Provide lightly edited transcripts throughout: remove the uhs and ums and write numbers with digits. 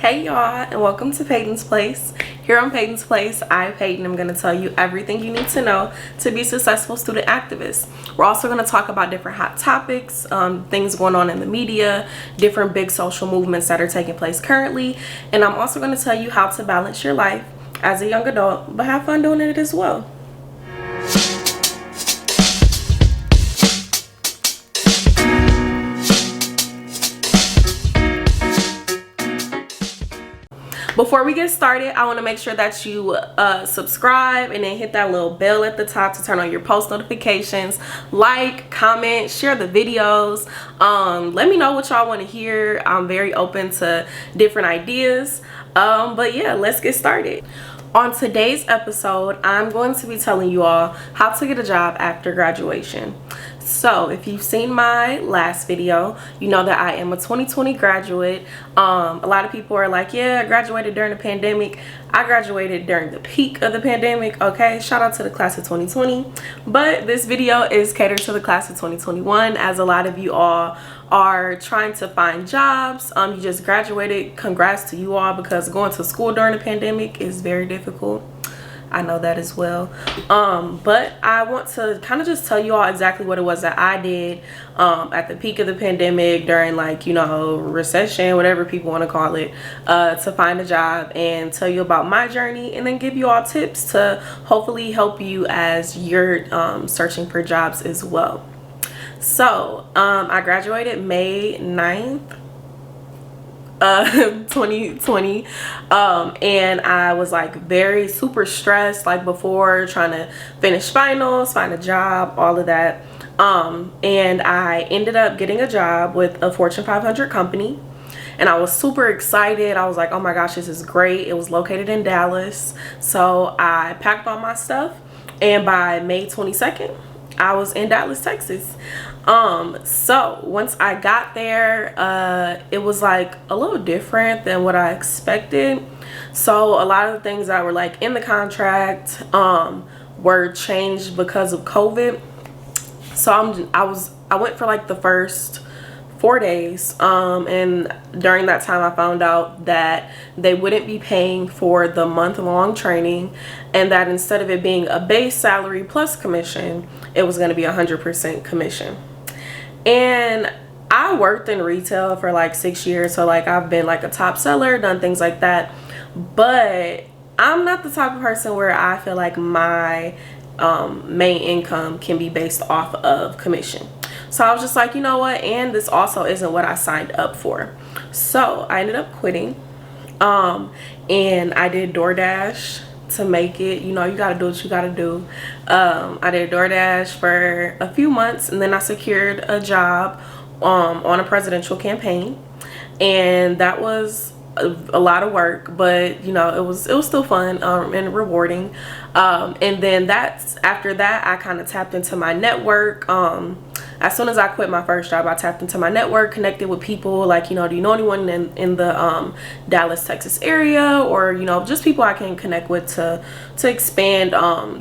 Hey y'all, and welcome to Payton's Place. Here on Payton's Place, Payton, I'm going to tell you everything you need to know to be a successful student activist. We're also going to talk about different hot topics, things going on in the media, different big social movements that are taking place currently, and I'm also going to tell you how to balance your life as a young adult, but have fun doing it as well. Before we get started, I want to make sure that you subscribe and then hit that little bell at the top to turn on your post notifications. Like, comment, share the videos. Let me know what y'all want to hear. I'm very open to different ideas. But yeah, let's get started. On today's episode, I'm going to be telling you all how to get a job after graduation. So if you've seen my last video, you know that I am a 2020 graduate. A lot of people are like, yeah, I graduated during the pandemic. I graduated during the peak of the pandemic. Okay, shout out to the class of 2020. But this video is catered to the class of 2021, as a lot of you all are trying to find jobs. You just graduated. Congrats to you all, because going to school during the pandemic is very difficult. I know that as well. But I want to kind of just tell you all exactly what it was that I did at the peak of the pandemic, during, like, you know, recession, whatever people want to call it, to find a job, and tell you about my journey, and then give you all tips to hopefully help you as you're searching for jobs as well. So I graduated May 9th. 2020, and I was like very super stressed, like before, trying to finish finals, find a job, all of that, and I ended up getting a job with a Fortune 500 company, and I was super excited. I was like, oh my gosh, this is great. It was located in Dallas, so I packed all my stuff, and by May 22nd I was in Dallas, Texas. So once I got there, it was like a little different than what I expected. So a lot of the things that were like in the contract were changed because of COVID. So I went for like the first 4 days, and during that time I found out that they wouldn't be paying for the month-long training, and that instead of it being a base salary plus commission, it was going to be 100% commission. And I worked in retail for like 6 years, so like I've been like a top seller, done things like that, but I'm not the type of person where I feel like my main income can be based off of commission. So I was just like, you know what, and this also isn't what I signed up for. So I ended up quitting, and I did DoorDash to make it. You know, you gotta do what you gotta do. I did DoorDash for a few months, and then I secured a job on a presidential campaign, and that was a lot of work, but you know, it was still fun and rewarding. And then after that I kind of tapped into my network. As soon as I quit my first job, I tapped into my network, connected with people like, you know, do you know anyone in the Dallas, Texas area, or, you know, just people I can connect with to expand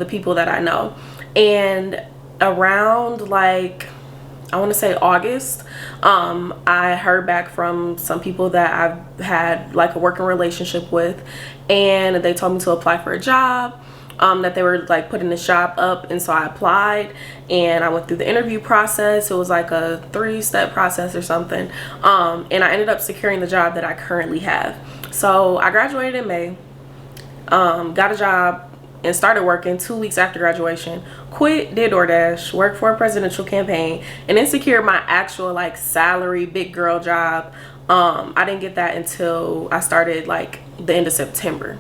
the people that I know. And around, like, I want to say August, I heard back from some people that I've had like a working relationship with, and they told me to apply for a job. That they were like putting the shop up, and so I applied, and I went through the interview process. It was like a 3-step process or something, and I ended up securing the job that I currently have. So I graduated in May, got a job and started working 2 weeks after graduation, quit, did DoorDash, worked for a presidential campaign, and then secured my actual like salary big girl job. I didn't get that until I started like the end of September.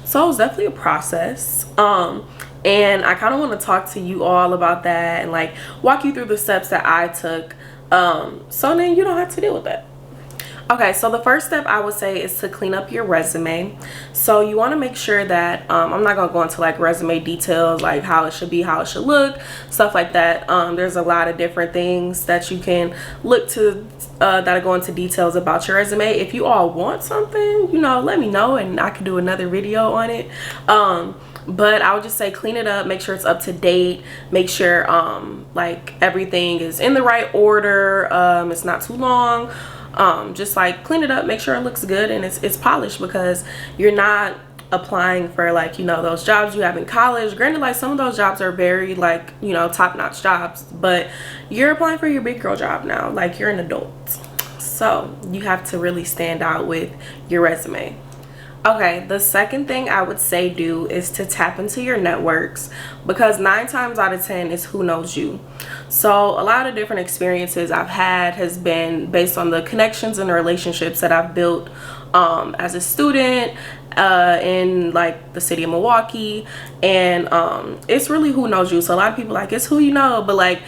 So it was definitely a process, and I kind of want to talk to you all about that and like walk you through the steps that I took, so then you don't have to deal with that. Okay, so the first step I would say is to clean up your resume. So you want to make sure that, I'm not going to go into like resume details, like how it should be, how it should look, stuff like that. There's a lot of different things that you can look to that go into details about your resume. If you all want something, you know, let me know and I can do another video on it. But I would just say clean it up, make sure it's up to date, make sure like everything is in the right order, it's not too long. just like clean it up, make sure it looks good and it's polished, because you're not applying for like, you know, those jobs you have in college. Granted, like some of those jobs are very like, you know, top-notch jobs, but you're applying for your big girl job now. Like, you're an adult, so you have to really stand out with your resume. Okay, the second thing I would say do is to tap into your networks, because 9 times out of 10 is who knows you. So a lot of different experiences I've had has been based on the connections and the relationships that I've built as a student in like the city of Milwaukee, and it's really who knows you. So a lot of people like, it's who you know, but like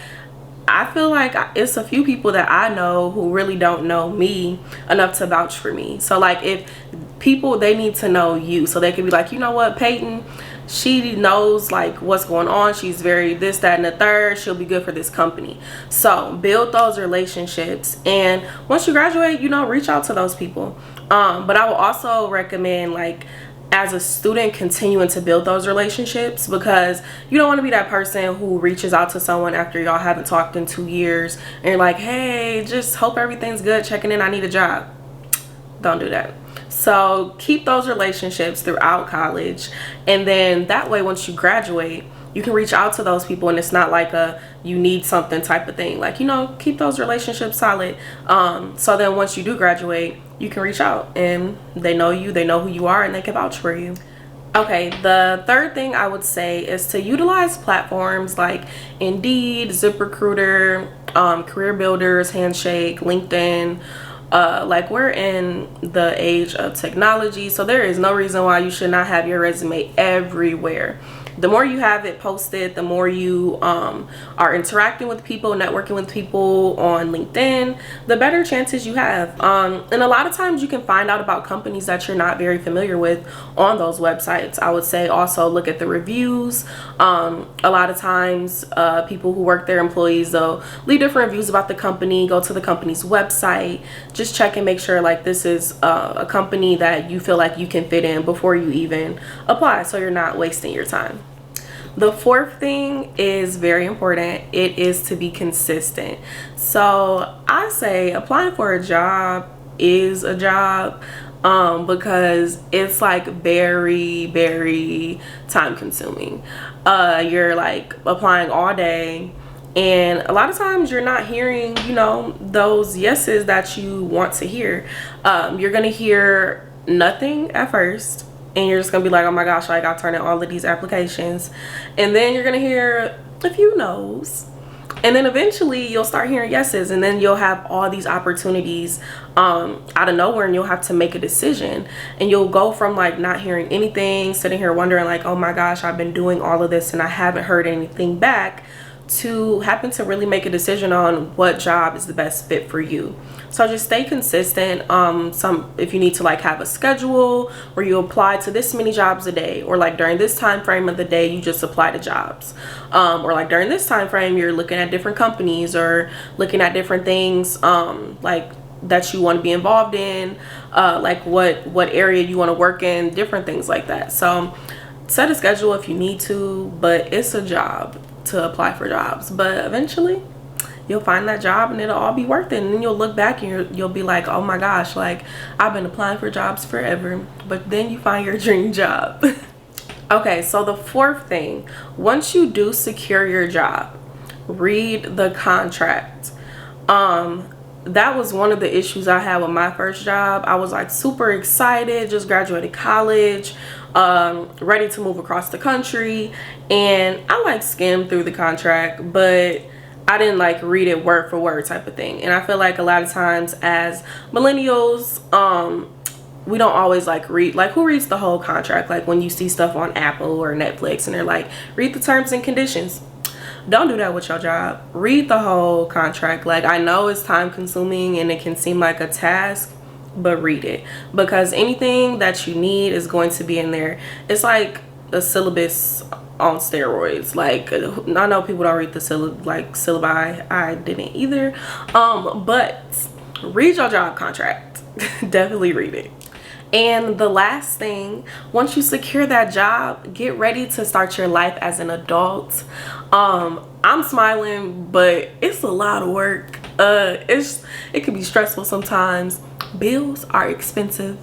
I feel like it's a few people that I know who really don't know me enough to vouch for me. So like if people, they need to know you so they can be like, you know what, Payton, she knows like what's going on, she's very this, that, and the third, she'll be good for this company. So build those relationships, and once you graduate, you know, reach out to those people. But I will also recommend, like, as a student, continuing to build those relationships, because you don't want to be that person who reaches out to someone after y'all haven't talked in 2 years and you're like, hey, just hope everything's good, checking in, I need a job. Don't do that. So keep those relationships throughout college, and then that way once you graduate, you can reach out to those people, and it's not like a you need something type of thing. Like, you know, keep those relationships solid, so then once you do graduate, you can reach out and they know you, they know who you are, and they can vouch for you. Okay, the third thing I would say is to utilize platforms like Indeed, ZipRecruiter, Career Builders, Handshake, LinkedIn. Like, we're in the age of technology, so there is no reason why you should not have your resume everywhere. The more you have it posted, the more you are interacting with people, networking with people on LinkedIn, the better chances you have. And a lot of times you can find out about companies that you're not very familiar with on those websites. I would say also look at the reviews. A lot of times people who work there, employees, they'll leave different reviews about the company. Go to the company's website, just check and make sure like this is a company that you feel like you can fit in before you even apply, so you're not wasting your time. The fourth thing is very important. It is to be consistent. So I say applying for a job is a job, because it's like very time consuming. You're like applying all day, and a lot of times you're not hearing, you know, those yeses that you want to hear. You're gonna hear nothing at first, and you're just gonna be like, oh my gosh, like, I'll turn in all of these applications, and then you're gonna hear a few no's, and then eventually you'll start hearing yeses, and then you'll have all these opportunities out of nowhere, and you'll have to make a decision, and you'll go from like not hearing anything, sitting here wondering like, oh my gosh, I've been doing all of this and I haven't heard anything back, to happen to really make a decision on what job is the best fit for you. So just stay consistent. If you need to like have a schedule where you apply to this many jobs a day, or like during this time frame of the day you just apply to jobs, or like during this time frame you're looking at different companies or looking at different things like that you want to be involved in, like what area you want to work in, different things like that. So set a schedule if you need to, but it's a job to apply for jobs, but eventually you'll find that job and it'll all be worth it, and then you'll look back and you'll be like, oh my gosh, like, I've been applying for jobs forever, but then you find your dream job. Okay, so the fourth thing, once you do secure your job, read the contract. That was one of the issues I had with my first job. I was like super excited, just graduated college, ready to move across the country, and I like skimmed through the contract, but I didn't like read it word for word type of thing. And I feel like a lot of times as millennials, we don't always like read, like, who reads the whole contract? Like when you see stuff on Apple or Netflix and they're like, read the terms and conditions. Don't do that with your job. Read the whole contract. Like, I know it's time consuming and it can seem like a task, but read it, because anything that you need is going to be in there. It's like a syllabus on steroids. Like, I know people don't read the syllabi. I didn't either, but read your job contract. Definitely read it. And the last thing, once you secure that job, get ready to start your life as an adult. I'm smiling, but it's a lot of work. It can be stressful sometimes. Bills are expensive.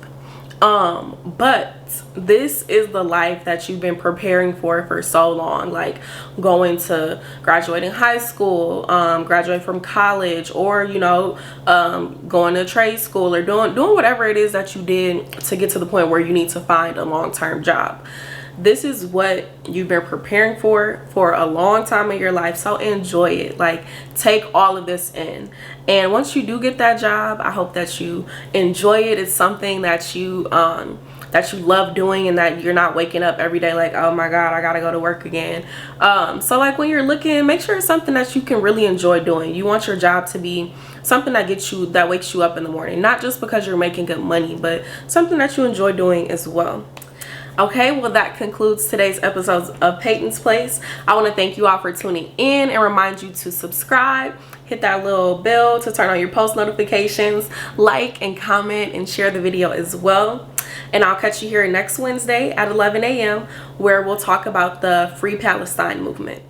But this is the life that you've been preparing for so long, like going to graduating high school, graduating from college, or going to trade school, or doing whatever it is that you did to get to the point where you need to find a long-term job. This is what you've been preparing for a long time in your life, so enjoy it. Like, take all of this in, and once you do get that job, I hope that you enjoy it. It's something that you love doing, and that you're not waking up every day like, oh my god, I gotta go to work again. So like, when you're looking, make sure it's something that you can really enjoy doing. You want your job to be something that wakes you up in the morning, not just because you're making good money, but something that you enjoy doing as well. Okay, well, that concludes today's episode of Payton's Place. I want to thank you all for tuning in and remind you to subscribe, hit that little bell to turn on your post notifications, like and comment and share the video as well. And I'll catch you here next Wednesday at 11 a.m. where we'll talk about the Free Palestine movement.